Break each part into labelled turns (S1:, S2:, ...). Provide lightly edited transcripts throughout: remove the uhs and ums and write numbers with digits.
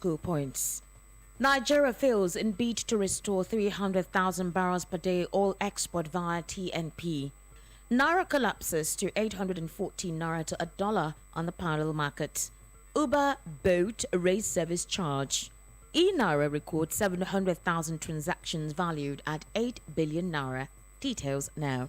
S1: focal points. Nigeria fails in bid to restore 300,000 barrels per day oil export via TNP. Naira collapses to 814 Naira to $1 on the parallel market. Uber boat raise service charge. E-Naira records 700,000 transactions valued at 8 billion Naira. Details now.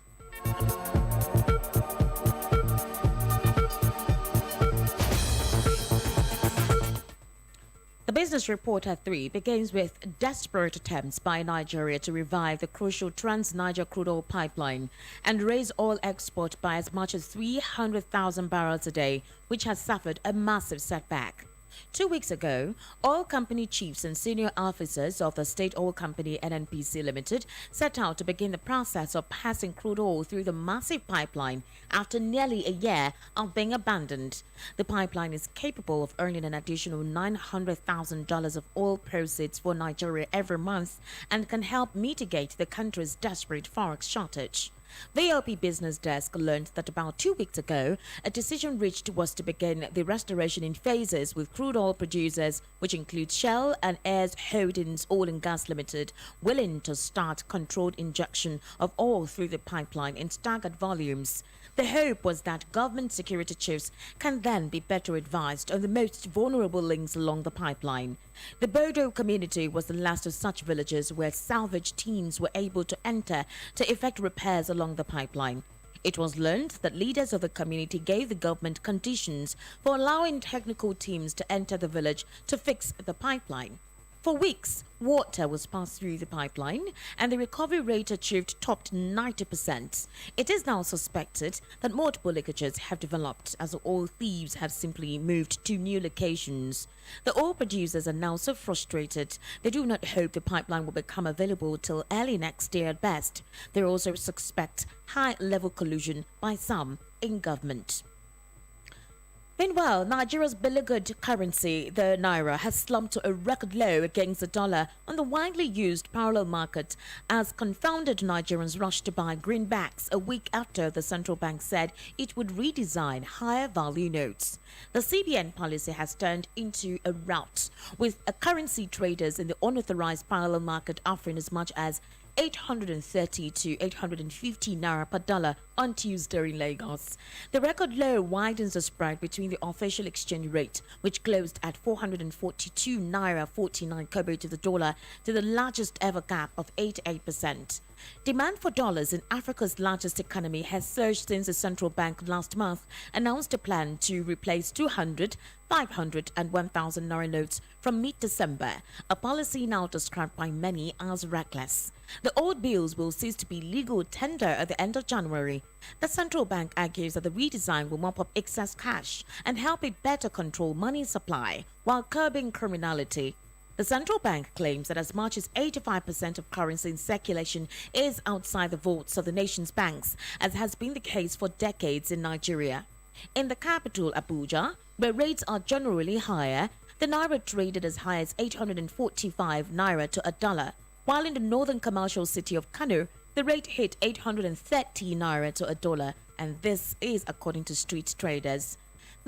S1: The Business Report at 3 begins with desperate attempts by Nigeria to revive the crucial Trans-Niger crude oil pipeline and raise oil export by as much as 300,000 barrels a day, which has suffered a massive setback. 2 weeks ago, oil company chiefs and senior officers of the state oil company NNPC Limited set out to begin the process of passing crude oil through the massive pipeline after nearly a year of being abandoned. The pipeline is capable of earning an additional $900,000 of oil proceeds for Nigeria every month and can help mitigate the country's desperate forex shortage. The LP Business Desk learned that about 2 weeks ago, a decision reached was to begin the restoration in phases with crude oil producers, which include Shell and Heirs Holdings Oil and Gas Limited, willing to start controlled injection of oil through the pipeline in staggered volumes. The hope was that government security chiefs can then be better advised on the most vulnerable links along the pipeline. The Bodo community was the last of such villages where salvage teams were able to enter to effect repairs along the pipeline. It was learned that leaders of the community gave the government conditions for allowing technical teams to enter the village to fix the pipeline. For weeks, water was passed through the pipeline and the recovery rate achieved topped 90%. It is now suspected that multiple leakages have developed as oil thieves have simply moved to new locations. The oil producers are now so frustrated they do not hope the pipeline will become available till early next year at best. They also suspect high-level collusion by some in government. Meanwhile, Nigeria's beleaguered currency, the Naira, has slumped to a record low against the dollar on the widely used parallel market as confounded Nigerians rushed to buy greenbacks a week after the central bank said it would redesign higher value notes. The CBN policy has turned into a rout, with currency traders in the unauthorized parallel market offering as much as 830 to 850 Naira per dollar on Tuesday in Lagos. The record low widens the spread between the official exchange rate, which closed at 442 Naira 49 kobo to the dollar, to the largest ever gap of 88%. Demand for dollars in Africa's largest economy has surged since the central bank last month announced a plan to replace 200, 500 and 1,000 Naira notes from mid-December, a policy now described by many as reckless. The old bills will cease to be legal tender at the end of January. The central bank argues that the redesign will mop up excess cash and help it better control money supply while curbing criminality. The central bank claims that as much as 85% of currency in circulation is outside the vaults of the nation's banks, as has been the case for decades in Nigeria. In the capital, Abuja, where rates are generally higher, the Naira traded as high as 845 Naira to $1, while in the northern commercial city of Kano, the rate hit 830 Naira to $1, and this is according to street traders.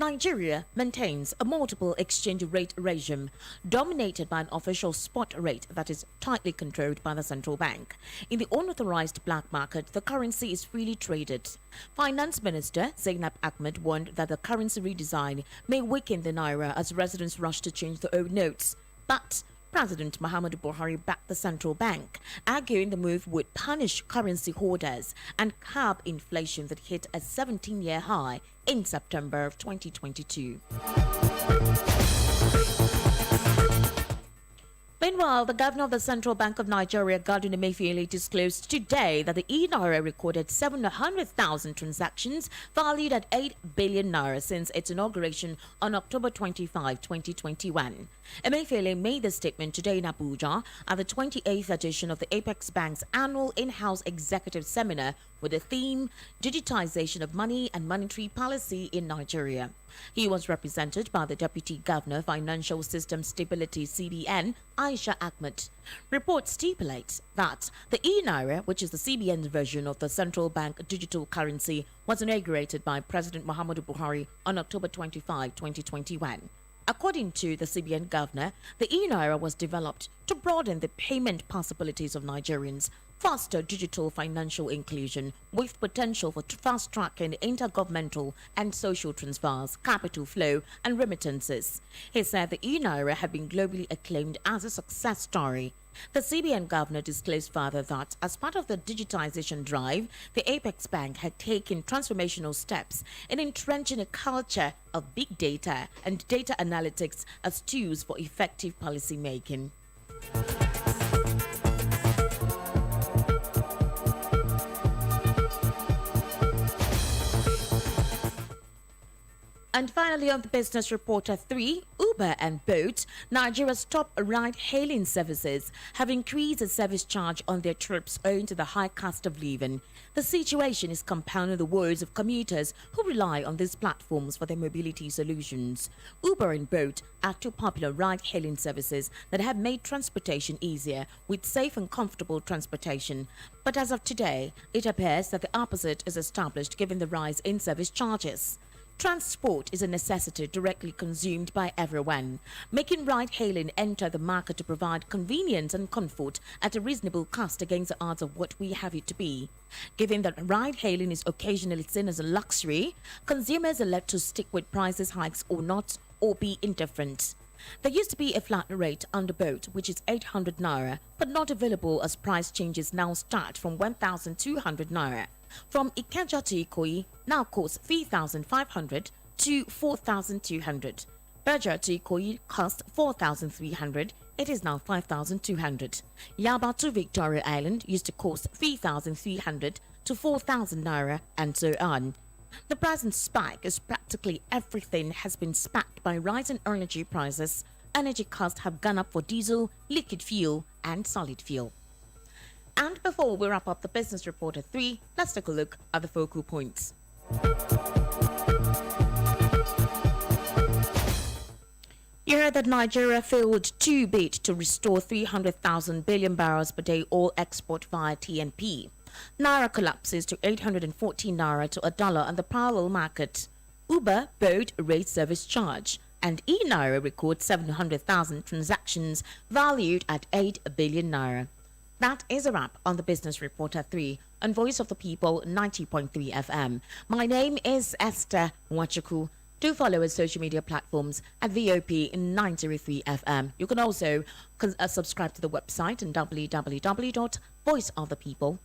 S1: Nigeria maintains a multiple exchange rate regime dominated by an official spot rate that is tightly controlled by the central bank. In the unauthorized black market, the currency is freely traded. Finance Minister Zainab Ahmed warned that the currency redesign may weaken the Naira as residents rush to change the old notes. But President Muhammadu Buhari backed the central bank, arguing the move would punish currency hoarders and curb inflation that hit a 17-year high in September of 2022. Meanwhile, the governor of the Central Bank of Nigeria, Godwin Emefiele, disclosed today that the e-Naira recorded 700,000 transactions valued at 8 billion Naira since its inauguration on October 25, 2021. Emefiele made the statement today in Abuja at the 28th edition of the Apex Bank's annual in-house executive seminar with the theme Digitization of Money and Monetary Policy in Nigeria. He was represented by the Deputy Governor Financial System Stability CBN, Aisha Ahmed. Reports stipulate that the e-Naira, which is the CBN's version of the central bank digital currency, was inaugurated by President Muhammadu Buhari on October 25, 2021. According to the CBN governor, the e-Naira was developed to broaden the payment possibilities of Nigerians, foster digital financial inclusion with potential for fast-tracking intergovernmental and social transfers, capital flow, and remittances. He said the e-Naira had been globally acclaimed as a success story. The CBN governor disclosed further that as part of the digitization drive, the Apex Bank had taken transformational steps in entrenching a culture of big data and data analytics as tools for effective policy making. And finally, on the Business Reporter 3, Uber and Bolt, Nigeria's top ride-hailing services, have increased the service charge on their trips owing to the high cost of living. The situation is compounding the woes of commuters who rely on these platforms for their mobility solutions. Uber and Bolt are two popular ride-hailing services that have made transportation easier with safe and comfortable transportation. But as of today, it appears that the opposite is established given the rise in service charges. Transport is a necessity directly consumed by everyone, making ride-hailing enter the market to provide convenience and comfort at a reasonable cost against the odds of what we have it to be. Given that ride-hailing is occasionally seen as a luxury, consumers are left to stick with prices hikes or not, or be indifferent. There used to be a flat rate on the Bolt, which is 800 naira, but not available as price changes now start from 1,200 naira. From Ikeja to Ikoyi now costs 3,500 to 4,200. Berger to Ikoyi cost 4,300. It is now 5,200. Yaba to Victoria Island used to cost 3,300 to 4,000 naira, and so on. The present spike is practically everything has been sparked by rising energy prices. Energy costs have gone up for diesel, liquid fuel, and solid fuel. And before we wrap up the Business Reporter 3, let's take a look at the focal points. You heard that Nigeria failed to bid to restore 300,000 billion barrels per day oil export via TNP. Naira collapses to 814 naira to $1 on the parallel market. Uber, Bolt raised service charge. And e-Naira records 700,000 transactions valued at 8 billion naira. That is a wrap on the Business Reporter 3 on Voice of the People 90.3 FM. My name is Esther Wachuku. Do follow our social media platforms at VOP 903 FM. You can also subscribe to the website at www.voiceofthepeople.n.